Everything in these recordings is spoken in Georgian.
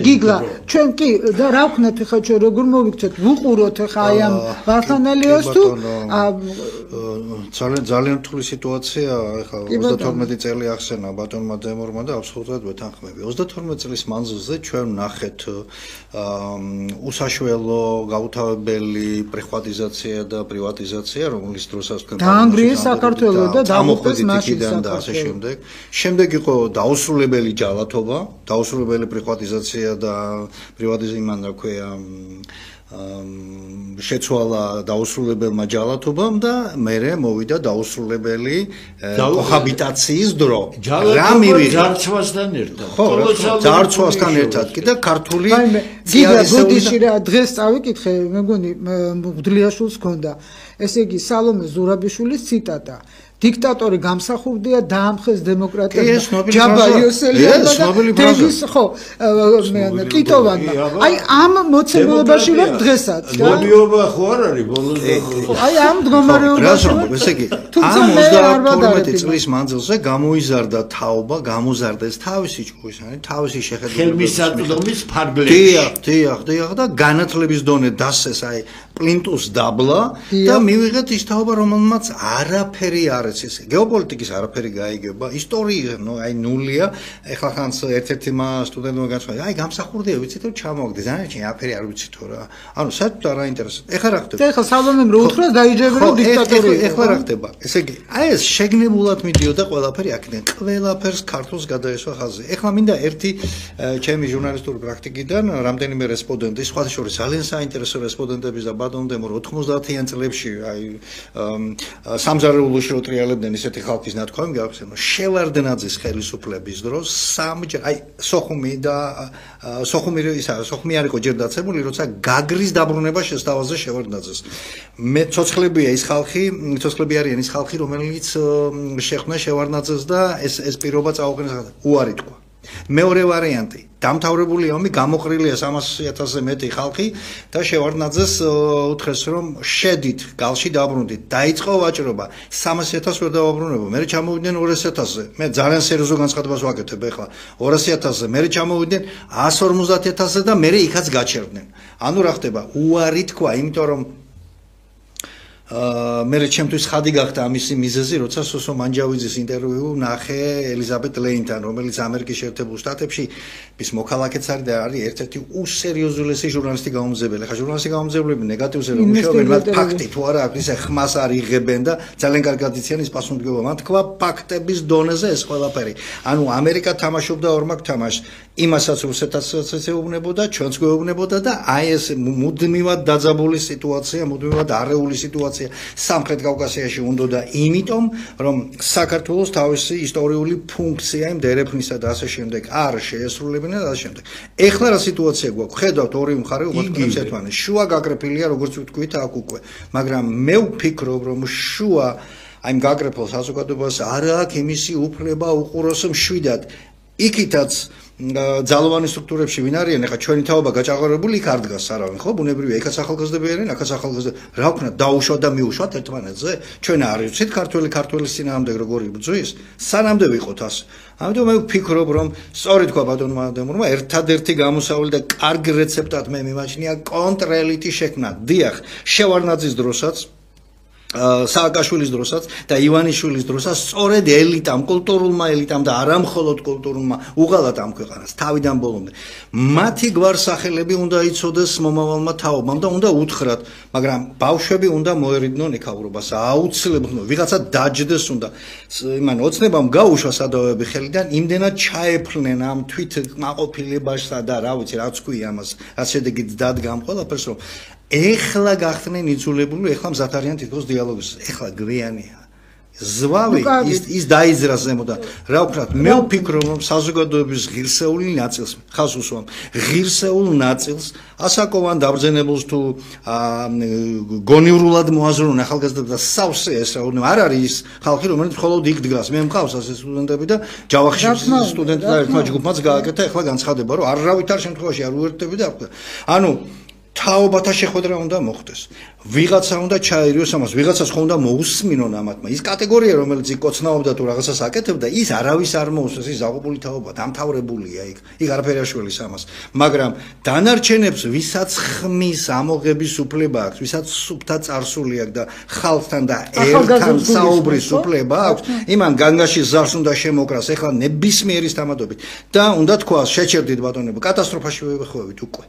გიგლა ჩვენ კი და რა ვქნათ ხა ჩვენ როგორ მოვიქცეთ ვუყუროთ ხა აი ამ ვარხანელიოს თუ ძალიან რთული სიტუაცია ხა 32 წელი ახსენა ბატონმა დემორმა და აბსოლუტურად ვეთანხმები 32 წლის მანძილზე ჩვენ ვნახეთ უსაშველო გაუთავებელი პრივატიზაცია და პრივატიზაცია რომლის დროსაც თქვენ დაანგრიეს საქართველო და დაუხდეს მაშინ და ასე შემდეგ იყო დაუსრულებელი ჯალათობა დაუსრულებელი პრივატიზაცია და პრივატიზაცია იმან რა ქვია შეცვალა დაუსრულებელმა ჯალათობამ და მერე მოვიდა დაუსრულებელი კოჰაბიტაციის დრო რა მივიღე ჯარცვასთან ერთად ჯარცვასთან ერთად კი და ქართული გიგა რა დღეს წავიკითხე მეგონი მღვდლიაშვილს ჰქონდა ესე იგი სალომე ზურაბიშვილის ციტატა დიქტატორი გამსახურდია დაამხეს დემოკრატია ჯაბა იოსელიანმა და თეგის ხო კიტოვანმა აი ამ მოცემულობაში ვარ დღესაც მოდიობა ხო არ არის ბოლოს აი ამ მდგომარეობაში ესე იგი ამ 32 წლის მანძილზე გამოიზარდა თაობა გამოზარდა ეს თავისი ჭკუისანი თავისი შეხედულება ხელმისაწვდომის ფარგლებში დიახ და განათლების დონე დასეს აი პლინტუს დაბლა და მივიღეთ ის თაობა რომელმაც არაფერი არ იცის გეოპოლიტიკის არაფერი გაიგება ისტორია ნუ აი ნულია ეხლა ხანს ერთ-ერთი სტუდენტმა განსხვავდა აი გამსახურდია ვიცით რომ ჩამოვაგდეს ანაჩი არაფერი არ ვიცით თორე ანუ საერთოდ არ აინტერესებს ეხლა რა ხდება ეხლა სალომემ რო უთხრა დაიჯერა რომ დიქტატორი ეხლა რა ხდება ესე იგი აი ეს შეგნებულად მიდიოდა ყველაფერი აქედან ყველაფერს ქართულს გადაესვა ხაზზე ეხლა მინდა ერთი ჩემი ჟურნალისტური პრაქტიკიდან რამდენიმე რესპონდენტი სხვათა შორის ძალიან საინტერესო რესპონდენტების და ბატონ დემორ 90-იან წლებში აი სამზარეულოში რო ტრიალებდნენ ისეთი ხალხის ნათქვამი გავხსენო შევარდნაძის ხელისუფლების დროს სამჯერ აი სოხუმი არ იყო ჯერ დაცემული როცა გაგრის დაბრუნება შესთავაზა შევარდნაძეს მე ცოცხლებია ის ხალხი ცოცხლები არიან ის ხალხი რომელიც შეხვნა შევარდნაძეს და ეს პირობა წაუყენეს უარი თქვა მეორე ვარიანტი დამთავრებული ომი გამოყრილია 300,000-ზე მეტი ხალხი და შევარდნაძეს უთხრეს რომ შედით გალში დაბრუნდით დაიწყო ვაჭრობა 300,000 ვერ დავაბრუნებო მე ჩამოვიდნენ 200,000-ზე მე ძალიან სერიოზულ განცხადებას ვაკეთებ ეხლა 200,000-ზე მე ჩამოვიდნენ 150,000-ზე და მე იქაც გაჩერდნენ ანუ რა ხდება უარი თქვა იმიტომ რომ მე ჩემთვის ხადი გახდა ამისი მიზეზი, როცა სოსო მანჯავიძის ინტერვიუ ნახე ელიზაბეთ ლეინთან, რომელიც ამერიკის შეერთებულ შტატებში ის მოქალაქეც არის და არის ერთ-ერთი უსერიოზულესი ჟურნალისტი გამომძებელი. ხა ჟურნალისტი გამომძებლები ნეგატივზე რომ მუშაობენ, მათ ფაქტი თუ არა აქვს, ისე ხმას არ იღებენ და ძალიან კარგად იციან ის პასუხისმგებლობა. მან თქვა ფაქტების დონეზე ეს ყველაფერი. ანუ ამერიკა თამაშობდა ორმაგ თამაშს. იმასაც რუსეთაც ეუბნებოდა, ჩვენც გვეუბნებოდა და აი ეს მუდმივად დაძაბული სიტუაცია, მუდმივად არეული სიტუაცია სამხრეთ კავკასიაში უნდოდა იმიტომ, რომ საქართველოს თავისი ისტორიული ფუნქცია იმ დერეფნისა და ასე შემდეგ არ შეესრულებინა და ასე შემდეგ. ეხლა რა სიტუაცია გვაქვს? ხედავთ ორი მხარე უბრალოდ ერთმანეთს. შუა გაკრეფილია, როგორც ვთქვით, აქ უკვე. მაგრამ მე ვფიქრობ, რომ შუა აი იმ გაკრეფილ საზოგადოებას არ აქვს იმისი უფლება უყუროს მშვიდად. იქითაც ძალოვანი სტრუქტურებში ვინ არიან? ეხლა ჩვენი თაობა გაჭაღორებული იქ არ დგას არავინ, ხო? ბუნებრივია, იქაც ახალგაზრდები არიან, აქაც ახალგაზრდები. რა ვქნათ, დაუშვათ და მიუშვათ ერთმანეთზე? ჩვენ არ ვიცით ქართველის წინააღმდეგ როგორი ბრძვის? სანამდე ვიყოთ ასე. ამიტომ მე ვფიქრობ, რომ სწორი თქვა ბატონმა დემორმა, ერთადერთი გამოსავალი და კარგი რეცეპტად მე მიმაჩნია კონტრელიტი შექმნა. დიახ, შევარდნაძის დროსაც სააკაშვილის დროსაც და ივანიშვილის დროსაც სწორედ ელიტამ, კულტურულმა ელიტამ და არა მხოლოდ კულტურულმა უღალათ ამ ქვეყანას თავიდან ბოლომდე. მათი გვარსახელები უნდა იცოდეს მომავალმა თაობამ და უნდა უთხრათ, მაგრამ ბავშვები უნდა მოერიდნენ ეკავრობას. აუცილებლად ვიღაცა დაჯდეს უნდა. იმან ოცნებამ გაუშვა სადავეები ხელიდან, იმდენად ჩაეფლნენ ამ თვით მაყოფილებაშსა და რა ვიცი, რაც ქვია ამას, რაც შედეგით დადგამ ყველაფერს, რომ ეხლა გახდნენ იძულებული, ეხლა მზად არიან თითქოს დიალოგის. ეხლა გვიანია. ზვავი ის დაიძრა ზემოდან. რა ვქნათ, მე ვფიქრობ, რომ საზოგადოების ღირსეული ნაწილს, ხას უსვამ, ღირსეულ ნაწილს, ასაკოვან დაბრძენებულს თუ გონივრულად მოაზროვნ ახალგაზრდებს და სავსე ესაუბრონ. არ არის ის ხალხი, რომელიც მხოლოდ იქ დგას. მე მყავს ასე სტუდენტები და ჯავახში სტუდენტთა ერთმა ჯგუფმაც გააკეთა ეხლა განცხადება, რომ არავითარ შემთხვევაში არ უერთდები და ანუ თაობათა შეხვედრა უნდა მოხდეს. ვიღაცა უნდა ჩაერიოს ამას, ვიღაცას ხო უნდა მოусმინონ ამათმა. ის კატეგორია, რომელიც იკოცნაობდა თუ რაღაცას აკეთებდა, ის არავის არ მოусწრებს, ის აღებული თაობა, დამთავრებულია იქ. იქ არაფერი აშველის ამას. მაგრამ დანარჩენებს, ვისაც ხმის ამოღების უფლება აქვს, ვისაც სუფთა წარსული აქვს და ხალხთან და ერთთან საუბრის უფლება აქვს, იმან განგაში ზარს უნდა შემოკრას, ეხლა ნებისმიერი სტამატობით და უნდა თქვას, შეჩერდით ბატონებო, კატასტროფაში ვეხვევით უკვე.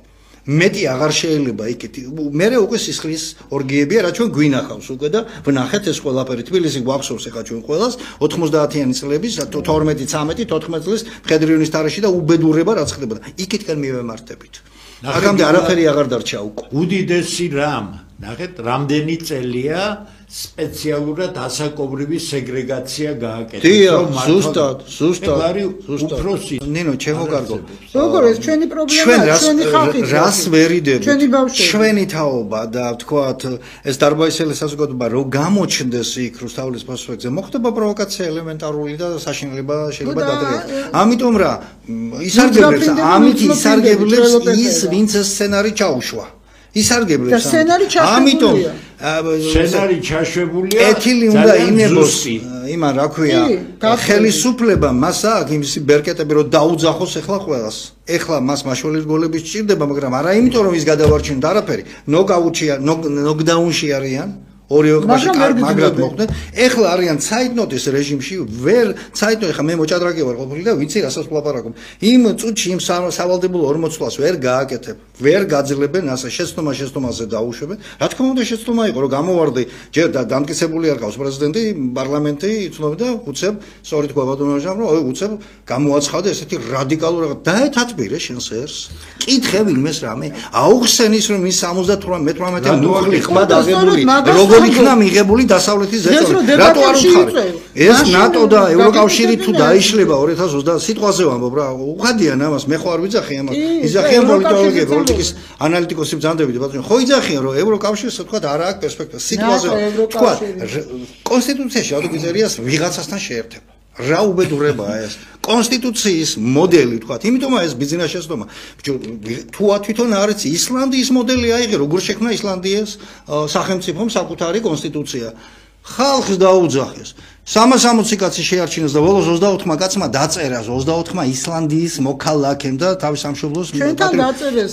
მეტი აღარ შეიძლება იქით. მე უკვე სისხლის ორგიებია, რა ჩვენ გვინახავს უკვე და ვნახეთ ეს ყველაფერი. თბილისი გვახსოვს ახლა ჩვენ ყველას 90-იანი წლების 12, 13, 14 წლის მხედრიონის თარეში და უბედურება რაც ხდებოდა. იქითკენ მივემართებით. აქამდე არაფერი აღარ დარჩა უკვე. უდიდესი რამ, ნახეთ, რამდენი წელია სპეციალურად ასაკობრივი სეგრეგაცია გააკეთეს, რომ ზუსტად. ნინო, ჩემო კარგო. როგორ ეს ჩვენი პრობლემაა, ჩვენი ხალხი. რას ვერიდებით? ჩვენი თაობა და ვთქვათ, ეს დარბაისელი საზოგადოება რო გამოჩნდეს იქ რუსთაველის პროსპექტზე, მოხდება პროვოკაცია ელემენტარული და საშინელება შეიძლება დადრეა. ამიტომ რა, ისარგებლებს, ამით ისარგებლებს ის, ვინც ეს სცენარი ჩაუშვა. ისარგებლებს ამიტომ სცენარი ჩაშვებულია ეთილი უნდა ინებოს იმან რა ქვია ხელისუფლება მას აქვს იმისი ბერკეტები რომ დაუძახოს ახლა ყველას ახლა მას მაშველი რგოლები სჭირდება მაგრამ არა იმიტომ რომ ის გადავარჩენდა არაფერი ნოკდაუნში არიან ორი ოქბაში მაგრად მოხდნენ ეხლა არიან ცაიტნოტის რეჟიმში ვერ ცაიტნოტი ხა მე მოჭადრაკე ვარ ყოფილი და ვიცი რასაც ვლაპარაკობ იმ წუთში იმ სავალდებულო 40 წლას ვერ გააკეთებ ვერ გაძლებენ ასე შეცდომაზე დაუშვებენ რა თქმა უნდა შეცდომა იყო რომ გამოვარდი ჯერ დამტკიცებული არ ყავს პრეზიდენტი პარლამენტი იცნობდა უცებ სწორედ გვაბადონაჟამ რომ უცებ გამოაცხადა ესეთი რადიკალური რაღაც დაეთათბირე შენს ერს კითხები იმეს რამე აუხსენის რომ ის 78-18 ნუხლი ხმა დაღებული როგორ იქნა მიღებული დასავლეთის ზეწოლი რატო არ უთხარი ეს ნატო და ევროკავშირი თუ დაიშლება 2020 სიტყვაზე ვამბობ რა უხადიან ამას მე ხო არ ვიძახი ამას იზახიან პოლიტოლოგები პოლიტიკის ანალიტიკოსი ბრძანდებით ბატონო ხო იძახიან რომ ევროკავშირს თქვა არა აქვს პერსპექტივა სიტყვაზე თქვა კონსტიტუციაში ავტოგიზერიას ვიღაცასთან შეერთება რა უბედურებაა ეს კონსტიტუციის მოდელი თქვა იმიტომაა ეს ბიზნეს შეცდომა თუ თვითონ არ იცი ისლანდიის მოდელი აიღე როგორ შექმნა ისლანდიის სახელმწიფომ საკუთარი კონსტიტუცია ხალხს დაუძახეს 360 კაცი შეარჩინეს და ბოლოს 24-მა კაცმა დაწერა 24-მა ისლანდიის მოქალაქემ და თავის სამშობლოს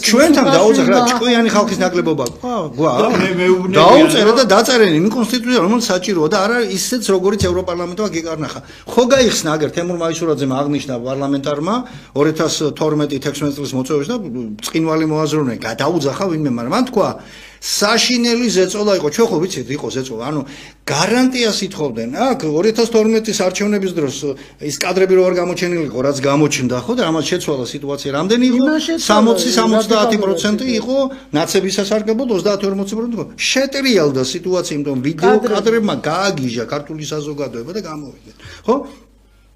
ჩვენთან დაუძახა რა ჭკვიანი ხალხის ნაკლებობა დაუწერა და დაწერენ იმ კონსტიტუცია რომელიც საჭიროა და არა ისეც როგორც ევროპარლამენტმა გეკარნახა ხო გაიხსნა აგერ თემურ მაისურაძემ აღნიშნა პარლამენტარმა 2012-16 წლის მოწვევაში და წინვალი მოაზროვნე გადაუძახა ვინმე მაგრამ მან თქვა საშინელი ზეწოლა იყო ჩვენ ხო ვიცით იყო ზეწოლა ანუ გარანტიას ითხოვდნენ აქ 2012-ის არჩევნების დროს ის კადრები რო არ გამოჩენილიყო რაც გამოჩნდა ხო და ამას შეცვალა სიტუაცია რამდენი იყო 60-70% იყო ნაცების სასარგებლოდ 30-40% იყო შეტრიალდა სიტუაცია იმიტომ ვიდეო კადრებმა გააგიჟა ქართული საზოგადოება და გამოვიდნენ ხო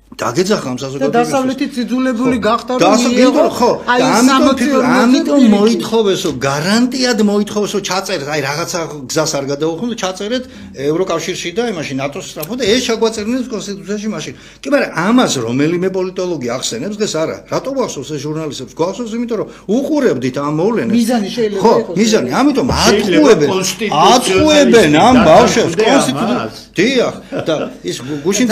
დაგეძახა ამ საზოგადოებას და დასავლეთით ძიძულებული გახდა რომ ხო ამიტომ მოითხოვეს რომ გარანტიად მოითხოვეს რომ ჩაწერეთ აი რაღაცა გზას არ გადაუხმო და ჩაწერეთ ევროკავშირში და იმაში ნატოს სწრაფო და ეს ჩაგვაწერნეს კონსტიტუციაში მაშინ კი მაგრამ ამას რომელიმე პოლიტოლოგი ახსენებს დღეს არა რატო გვახსოვს ეს ჟურნალისტებს გვახსოვს იმიტომ რომ უყურებდით ამ მოვლენებს მიზანი შეიძლება ხო მიზანი ამიტომ ატყუებენ ამ ბავშვებს კონსტიტუციას დიახ და ის გუშინ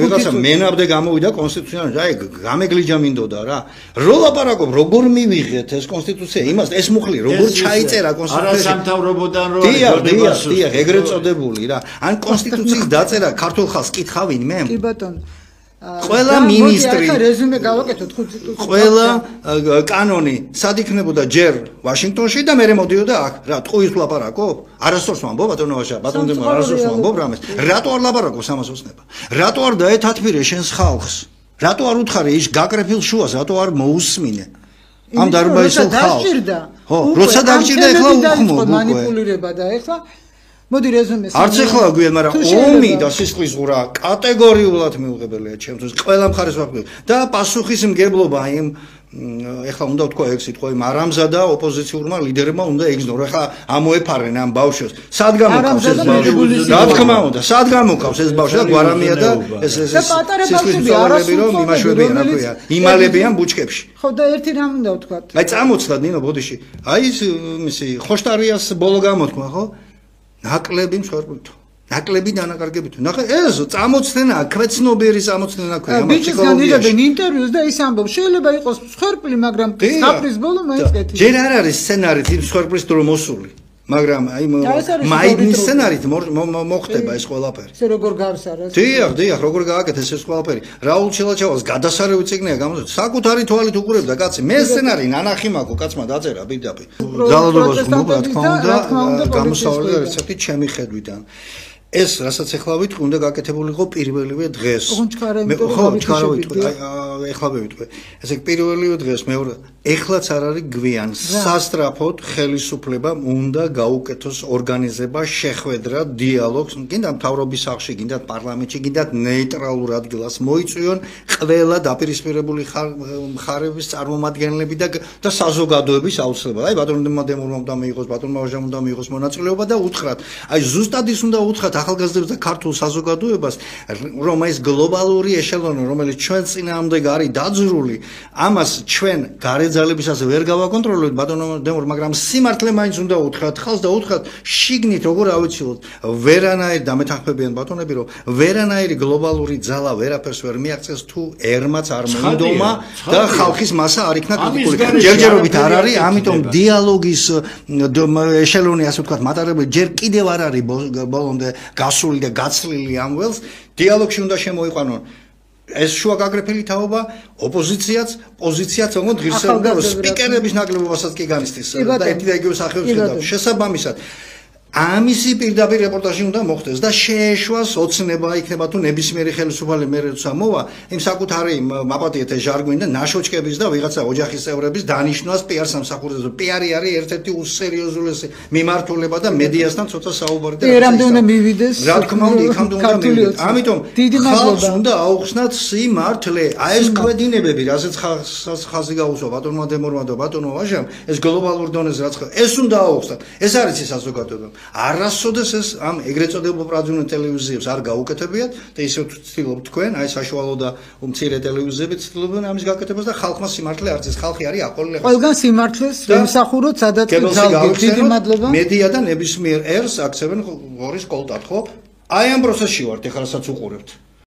ვიღაცა მენაბდე გამოვიდა კონსტიტუციაში აი გამეგლიჯა მინდოდა რა რო ლაპარაკობ როგორ მივიღეთ ეს კონსტიტუცია იმას ეს მუხლი როგორ ჩაიწერა კონსტიტუციაში არასამთავრობოდან რო დიახ ეგრეთ წოდებული რა ან კონსტიტუციის დაწერა ქართულ ხალხს კითხავინ მე კი ბატონო ყველა მინისტრი ახლა რეზუმე გავაკეთოთ კონსტიტუციაში ყველა კანონი სად იქნებოდა ჯერ ვაშინგტონში და მე მოდიოდა აქ რა ტყუის ლაპარაკობ არასდროს ვამბობ ბატონო ვაშა ბატონო არასდროს ვამბობ რამეს რატო არ ლაპარაკობს ამას ოცნება რატო არ დაეთათბირე შენს ხალხს რატო არ უთხარი ის გაკრეფილ შუას რატო არ მოусმინე ამ დარბაისელ ხალხს ხო როცა დაგჭირდა ეხლა უხმო მანიპულირება და ეხლა მოდი რეზუმეს არც ეხლა გვიან მაგრამ ომი და სისხლის ღურა კატეგორიულად მიუღებელია ჩემთვის ყველა მხარეს ვახვდი და პასუხისმგებლობა იმ ეხლა უნდა ვთქვა ეგ სიტყვა, იმ არამზადა ოპოზიციურმა ლიდერებმა უნდა ეგზნორო. ეხლა ამოეფარენ ამ ბავშვს. სად გამოკავს ეს ბავშვი? რა თქმა უნდა, სად გამოკავს ეს ბავშვი და გვარამია და ეს სისხლის რომ იმაშვებიან, რა ქვია, იმალებიან ბუჩქებში. ხო და ერთი რამ უნდა ვთქვათ. აი წამოწდა ნინო ბოდიში. აი ის მისი ხოშტარიას ბოლო გამოთქვა, ხო? ნაკლები მსხვერპლითო. ნაკლები დანაკარგებით. ნახე, ეს წამოწდენა, ქვეცნობიერი წამოწდენა ქვია ამ ფსიქოლოგიაში. ბიჭს განიღებენ ინტერვიუს და ის ამბობს, შეიძლება იყოს მსხვერპლი, მაგრამ საფრის ბოლო მაინც კეთილი. ჯერ არ არის სცენარით იმ მსხვერპლის დრო მოსული. მაგრამ აი მაიდნის სცენარით მოხდება ეს ყველაფერი. ესე როგორ გავს არა? დიახ, როგორ გააკეთეს ეს ყველაფერი. რაულ ჩილაჩავას გადასარევი წიგნია გამოწვევა. საკუთარი თვალით უყურებდა კაცი. მე სცენარი ნანახი მაქვს, კაცმა დაწერა პირდაპირ. ძალადობას გმობა რა თქმა უნდა გამოსავალი და რეცეპტი ჩემი ხედვიდან. ეს რასაც ეხლა ვიტყვი, უნდა გაკეთებულიყო პირველივე დღეს. ხო, ჩქარა ვიტყვი, ეხლა ვიტყვი. ესე პირველივე დღეს მეორე ეხლაც არ არის გვიან. სასტრაფოდ ხელისუფლებამ უნდა გაუკეთოს ორგანიზება, შეხვედრა, დიალოგს, გინდა მთავრობის სახლში, გინდა პარლამენტში, გინდა ნეიტრალურ ადგილას მოიწვიონ ყველა დაპირისპირებული მხარეების წარმომადგენლები და საზოგადოების აუცილებლად. აი ბატონმა დემურმა უნდა მიიღოს, ბატონმა ვაჟამ უნდა მიიღოს მონაწილეობა და უთხრათ. აი ზუსტად ის უნდა უთხრათ ახალგაზრდებს და ქართულ საზოგადოებას, რომ ეს გლობალური ეშელონი, რომელიც ჩვენ წინააღმდეგ არის დაძრული, ამას ჩვენ გარეძალებისას ვერ გავაკონტროლებთ, ბატონო დემურ, მაგრამ სიმართლე მაინც უნდა უთხრათ ხალხს და უთხრათ შიგნით როგორ ავიცილოთ, ვერანაირ დამეთანხმებიან ბატონები, რომ ვერანაირი გლობალური ძალა ვერაფერს ვერ მიაღწევს თუ ერმაც არ მოინდომა და ხალხის მასა არ იქნა კრიტიკული. ჯერჯერობით არ არის, ამიტომ დიალოგის ეშელონი, ასე ვთქვათ, მატარებელი ჯერ კიდევ არ არის ბოლომდე გასული და გაცლილი ამ ველს, დიალოგში უნდა შემოიყვანონ ეს შუაგაგრეფილი თაობა, ოპოზიციაც, პოზიციაც, თუნდაც ღირსეულობა სპიკერების ნაკლებობასაც კი განიცდის და ერთი და იგივე სახელმწიფოს ხედავს. შესაბამისად ამისი პირდაპირ რეპორტაჟი უნდა მოხდეს და შეეშვას ოცნება იქნება თუ ნებისმიერი ხელისუფალი მე როცა მოვა იმ საკუთარი მაპატიეთ ჟარგონი და ნაშოჩკების და ვიღაცა ოჯახის წევრების დანიშნვას პიარ სამსახურზე. პიარი არის ერთ-ერთი უსერიოზულესი მიმართულება და მედიასთან ცოტა საუბარი და ერამდე უნდა მივიდეს. რა თქმა უნდა, იქამდე უნდა მივიდეს. ამიტომ ხალხს უნდა აუხსნათ სიმართლე. აი ეს კვედინებები, რასაც ხაზი გაუსვა ბატონმა დემორმა და ბატონო ვაჟამ, ეს გლობალურ დონეზე რაც ეს უნდა აუხსნათ. ეს არის ის საზოგადოება. არასოდეს ეს ამ ეგრეთ წოდებულ პრაძიულ ტელევიზიებს არ გაუკეთებიათ და ისევ ცდილობთ თქვენ, აი საშუალო და მცირე ტელევიზიები ცდილობენ ამის გაკეთებას და ხალხმა სიმართლე არც ეს ხალხი არის აყოლილი. ყველგან სიმართლეს ვიმსახუროთ, სადაც ძალგებით. დიდი მადლობა. მედია და ნებისმიერ ერს აქცევენ ღორის კოლტად, ხო? აი ამ პროცესში ვართ, ეხლა რასაც უყურებთ.